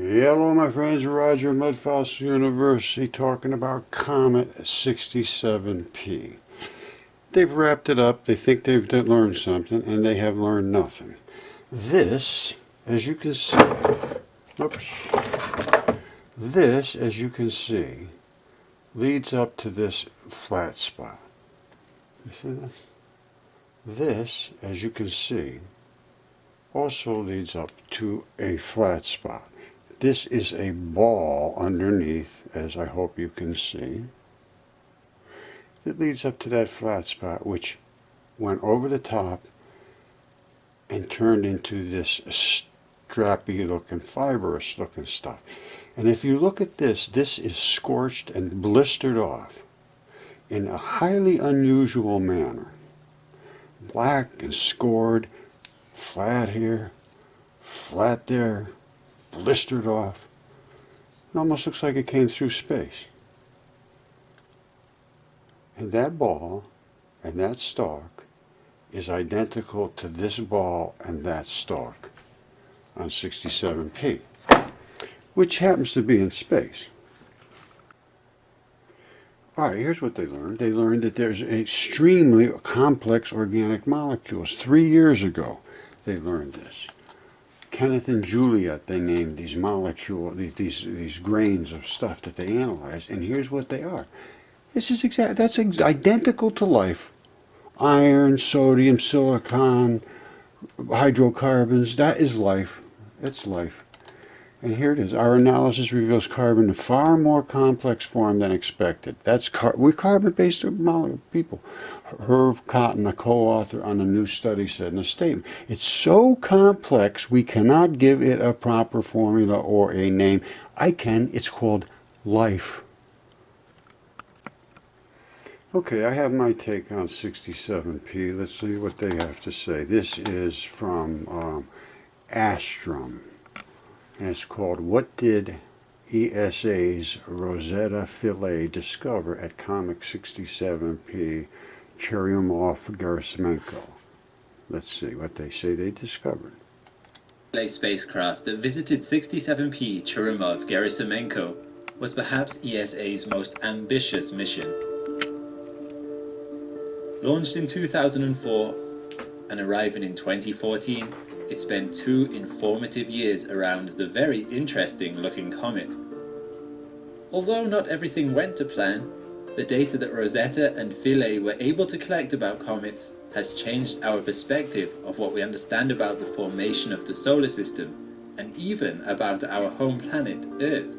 Hello my friends, Roger, Mudfossil University, talking about Comet 67P. They've wrapped it up, they think they've learned something, and they have learned nothing. This, as you can see, this, as you can see, leads up to this flat spot. You see this? This, as you can see, also leads up to a flat spot. This is a ball underneath, as I hope you can see. It leads up to that flat spot, which went over the top and turned into this strappy looking, fibrous looking stuff. And if you look at this, this is scorched and blistered off in a highly unusual manner. Black and scored, flat here, flat there, blistered off. It almost looks like it came through space. And that ball and that stalk is identical to this ball and that stalk on 67P, which happens to be in space. Alright, here's what they learned. They learned that there's extremely complex organic molecules. 3 years ago they learned this. Kenneth and Juliet, they named these molecules, these grains of stuff that they analyzed, and here's what they are. This is identical to life. Iron, sodium, silicon, hydrocarbons, that is life. It's life. And here it is. Our analysis reveals carbon in far more complex form than expected. We're carbon-based people. Herb Cotton, a co-author on a new study, said in a statement, it's so complex we cannot give it a proper formula or a name. It's called life. Okay, I have my take on 67P. Let's see what they have to say. This is from Astrum. And it's called, What Did ESA's Rosetta Philae Discover at Comet 67P Churyumov-Gerasimenko? Let's see what they say they discovered. A spacecraft that visited 67P Churyumov-Gerasimenko was perhaps ESA's most ambitious mission. Launched in 2004 and arriving in 2014, it spent 2 informative years around the very interesting looking comet. Although not everything went to plan, the data that Rosetta and Philae were able to collect about comets has changed our perspective of what we understand about the formation of the solar system, and even about our home planet, Earth.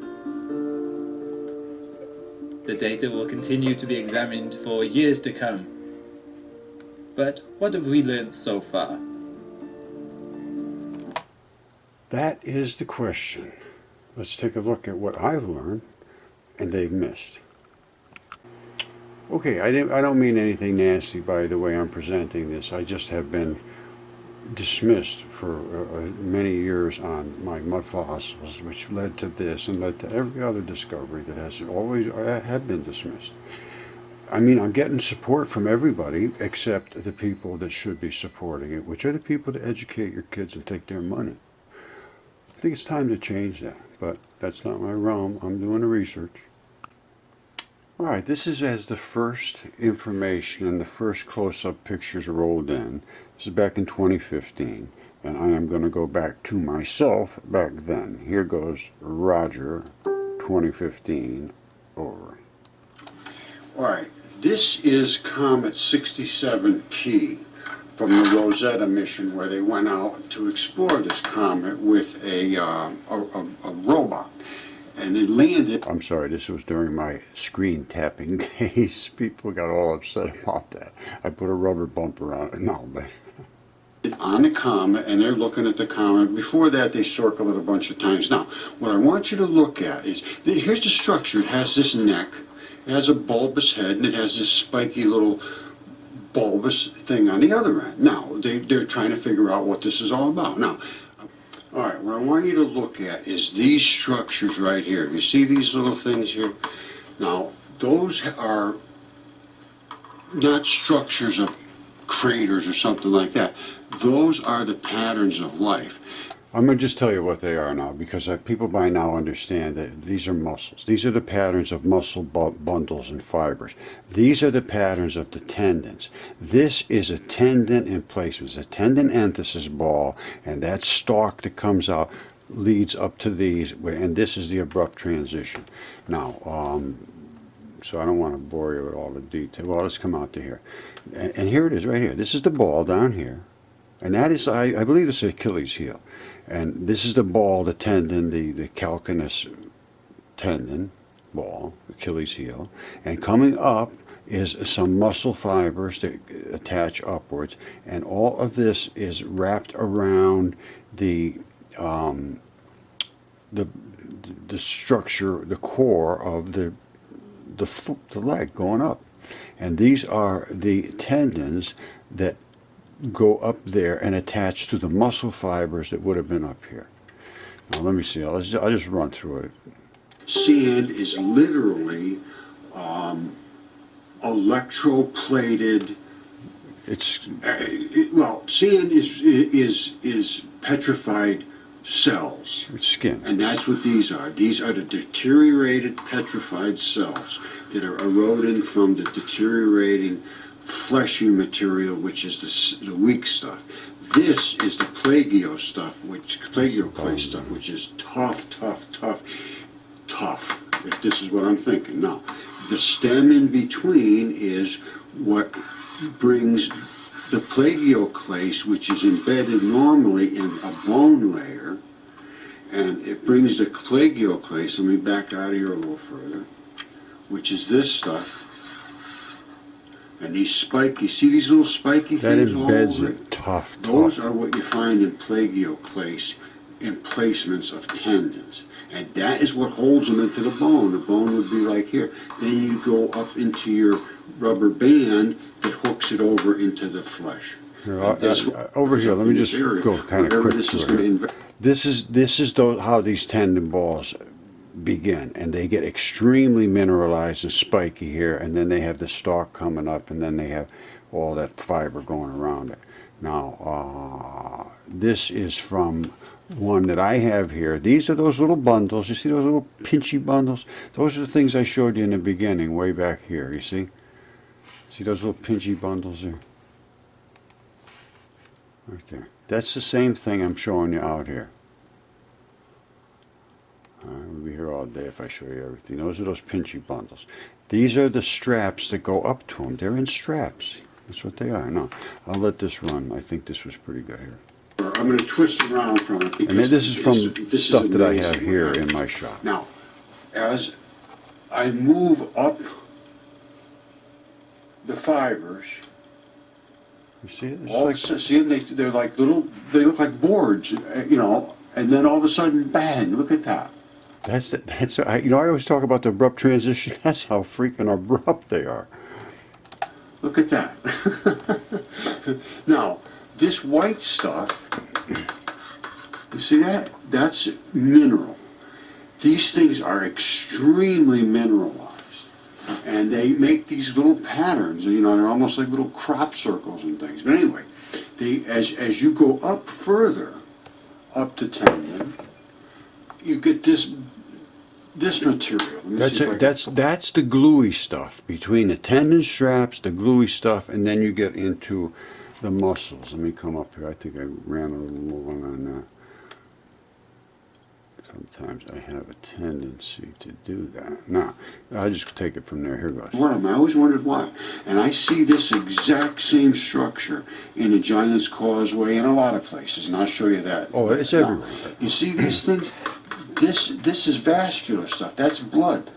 The data will continue to be examined for years to come. But what have we learned so far? That is the question. Let's take a look at what I've learned and they've missed. Okay, I don't mean anything nasty by the way I'm presenting this. I just have been dismissed for many years on my mudfossils, which led to this and led to every other discovery that has always have been dismissed. I mean, I'm getting support from everybody except the people that should be supporting it, which are the people to educate your kids and take their money. I think it's time to change that, but that's not my realm. I'm doing the research. Alright, this is as the first information and the first close-up pictures rolled in. This is back in 2015, and I am going to go back to myself back then. Here goes Roger, 2015, over. Alright, this is Comet 67P. From the Rosetta mission, where they went out to explore this comet with a robot, and it landed. I'm sorry, this was during my screen tapping days. People got all upset about that. I put a rubber bumper on it. No, but on the comet, and they're looking at the comet. Before that, they circled it a bunch of times. Now, what I want you to look at is here's the structure. It has this neck, it has a bulbous head, and it has this spiky little bulbous thing on the other end. Now, they're trying to figure out what this is all about. Now, alright, what I want you to look at is these structures right here. You see these little things here? Now, those are not structures of craters or something like that. Those are the patterns of life. I'm going to just tell you what they are now, because people by now understand that these are muscles. These are the patterns of muscle bundles and fibers. These are the patterns of the tendons. This is a tendon emplacement. It's a tendon enthesis ball, and that stalk that comes out leads up to these, and this is the abrupt transition. Now, so I don't want to bore you with all the detail. Well, let's come out to here. And here it is right here. This is the ball down here. And that is, I believe it's the Achilles heel. And this is the ball, the tendon, the calcaneus tendon ball, Achilles heel. And coming up is some muscle fibers that attach upwards. And all of this is wrapped around the structure, the core of the leg going up. And these are the tendons that go up there and attach to the muscle fibers that would have been up here. Now let me see, I'll just run through it. Sand is literally electroplated. It's well, sand is petrified cells. It's skin. And that's what these are. These are the deteriorated petrified cells that are eroding from the deteriorating fleshy material, which is the weak stuff. This is the plagio stuff, plagioclase stuff, which is tough. If this is what I'm thinking. Now, the stem in between is what brings the plagioclase, which is embedded normally in a bone layer, and it brings the plagioclase, let me back out of here a little further, which is this stuff. And these spiky, see these little spiky that things embeds all over it. Tough. Those are what you find in plagioclase emplacements of tendons. And that is what holds them into the bone. The bone would be like here. Then you go up into your rubber band that hooks it over into the flesh. Here, over here, let me just go kind of quick through it. This is how these tendon balls begin, and they get extremely mineralized and spiky here, and then they have the stalk coming up, and then they have all that fiber going around it. Now, this is from one that I have here. These are those little bundles. You see those little pinchy bundles? Those are the things I showed you in the beginning, way back here. You see? See those little pinchy bundles there? Right there. That's the same thing I'm showing you out here. We'll be here all day if I show you everything. Those are those pinchy bundles. These are the straps that go up to them. They're in straps. That's what they are. No, I'll let this run. I think this was pretty good here. I'm going to twist around from it. And this is from stuff that I have here in my shop. Now, as I move up the fibers, you see it? They're like little, they look like boards, you know, and then all of a sudden, bang, look at that. I always talk about the abrupt transition. That's how freaking abrupt they are. Look at that. Now, this white stuff, you see that? That's mineral. These things are extremely mineralized. And they make these little patterns, you know, they're almost like little crop circles and things. But anyway, as you go up further, up to tendon, you get this material. That's the gluey stuff between the tendon straps, the gluey stuff, and then you get into the muscles. Let me come up here. I think I ran a little long on that. Sometimes I have a tendency to do that. Now, I'll just take it from there. Here goes. I always wondered why. And I see this exact same structure in a Giant's Causeway and a lot of places, and I'll show you that. Oh, it's everywhere. You see these things? This is vascular stuff. That's blood.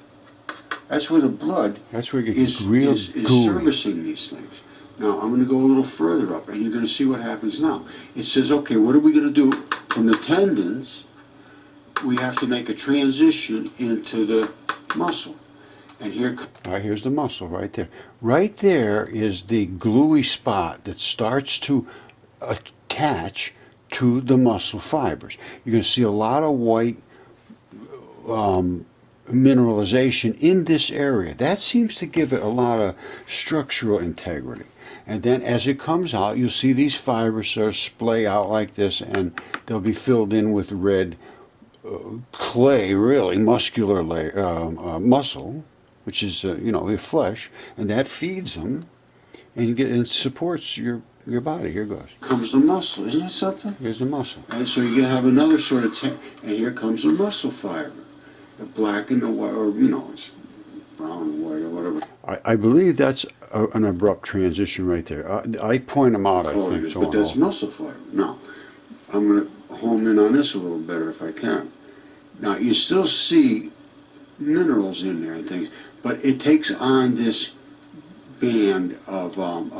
That's where the blood is servicing these things. Now, I'm going to go a little further up, and you're going to see what happens now. It says, okay, what are we going to do from the tendons? We have to make a transition into the muscle. And here's the muscle right there. Right there is the gluey spot that starts to attach to the muscle fibers. You're going to see a lot of white mineralization in this area. That seems to give it a lot of structural integrity. And then as it comes out, you'll see these fibers sort of splay out like this, and they'll be filled in with red clay, really muscular muscle, which is your flesh, and that feeds them, and it supports your body. Here goes. Comes the muscle. Isn't that something? Here's the muscle. And so you have another sort of, and here comes the muscle fiber, the black and the white, or it's brown and white or whatever. I believe that's an abrupt transition right there. I point them out, I think. But that's muscle fiber. Now, I'm going to home in on this a little better if I can. Now, you still see minerals in there and things, but it takes on this band of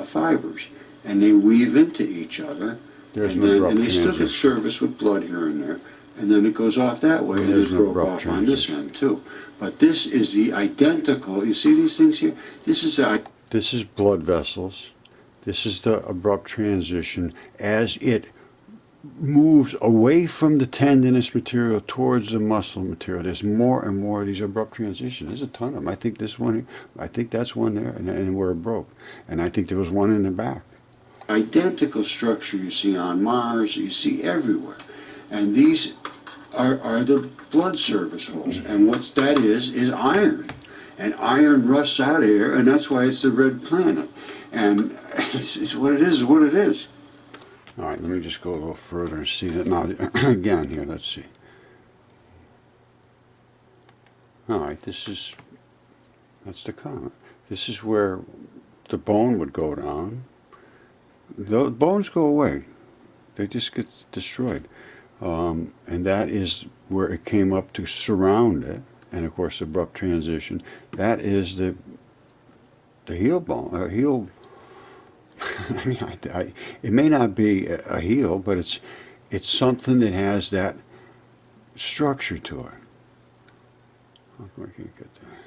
fibers, and they weave into each other. And they still get service with blood here and there, and then it goes off that way, and it broke off on this end too. But this is the identical. You see these things here? This is blood vessels. This is the abrupt transition as it moves away from the tendinous material towards the muscle material. There's more and more of these abrupt transitions. There's a ton of them. I think this one, I think that's one there, and where it broke. And I think there was one in the back. Identical structure you see on Mars, you see everywhere. And these are the blood service holes. And what that is iron. And iron rusts out of here, and that's why it's the red planet. And it's what it is what it is. All right, let me just go a little further and see that. Now, again, here, let's see. All right, that's the comet. This is where the bone would go down. The bones go away. They just get destroyed. And that is where it came up to surround it. And, of course, abrupt transition. That is the heel bone, heel. I mean, it may not be a heel, but it's something that has that structure to it. I can't get that.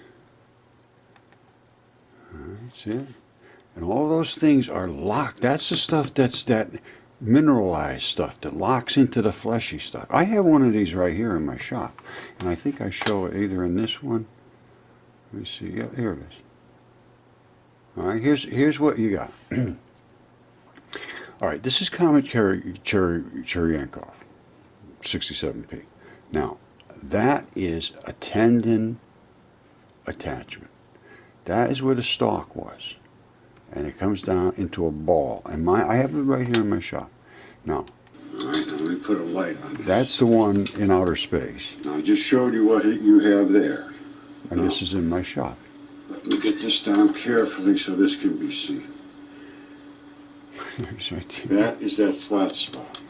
All right, see it? And all those things are locked. That's the stuff that's that mineralized stuff that locks into the fleshy stuff. I have one of these right here in my shop, and I think I show it either in this one. Let me see. Yeah, here it is. All right, here's what you got. All right, this is Comet Churyakov, 67P. Now, that is a tendon attachment. That is where the stalk was, and it comes down into a ball. And I have it right here in my shop. Now, all right, now let me put a light on this. That's the one in outer space. Now, I just showed you what you have there. And this is in my shop. Let me get this down carefully so this can be seen. Right, that is that flat spot.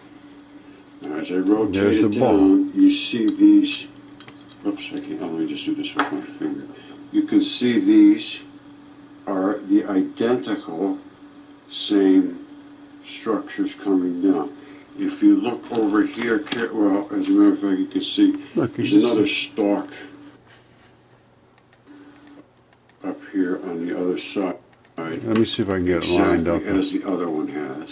Now, as I rotate it down, you see these. Oops, I can't. Let me just do this with my finger. You can see these are the identical same structures coming down. If you look over here, well, as a matter of fact, you can see there's another stalk up here on the other side. Let me see if I can get it lined up. As the other one has.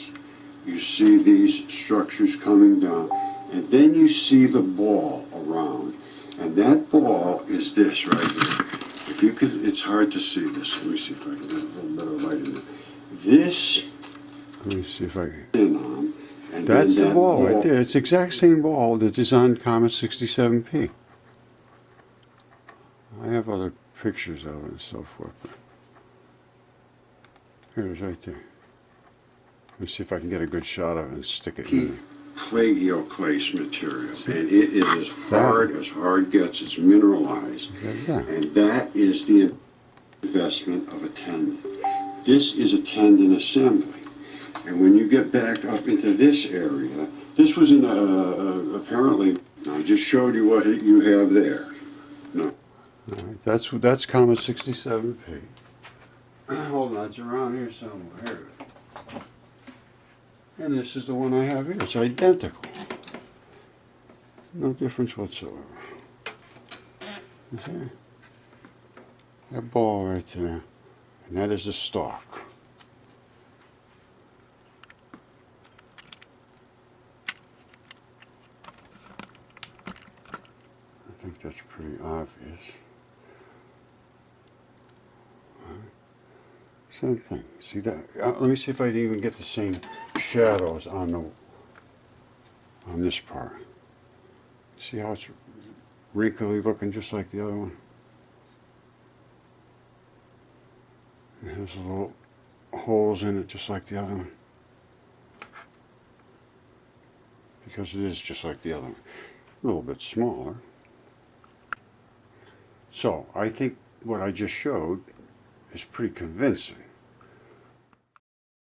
You see these structures coming down, and then you see the ball around, and that ball is this right here. If you could, it's hard to see this. Let me see if I can get a little better light in there. This. Let me see if I can. That's the ball right there. It's the exact same ball that is on Comet 67P. I have other pictures of it and so forth. But here it is right there. Let me see if I can get a good shot of it and stick it in there. Plagioclase material, and it is as hard gets. It's mineralized, and that is the investment of a tendon. This is a tendon assembly, and when you get back up into this area, this was in apparently. I just showed you what you have there. No, all right, that's Comet 67P. Hold on, it's around here somewhere. Here it is. And this is the one I have here. It's identical. No difference whatsoever. Okay. That ball right there. And that is the stalk. I think that's pretty obvious. Same thing. See that? Let me see if I can even get the same shadows on the on this part. See how it's wrinkly looking just like the other one? It has little holes in it just like the other one. Because it is just like the other one. A little bit smaller. So I think what I just showed is pretty convincing.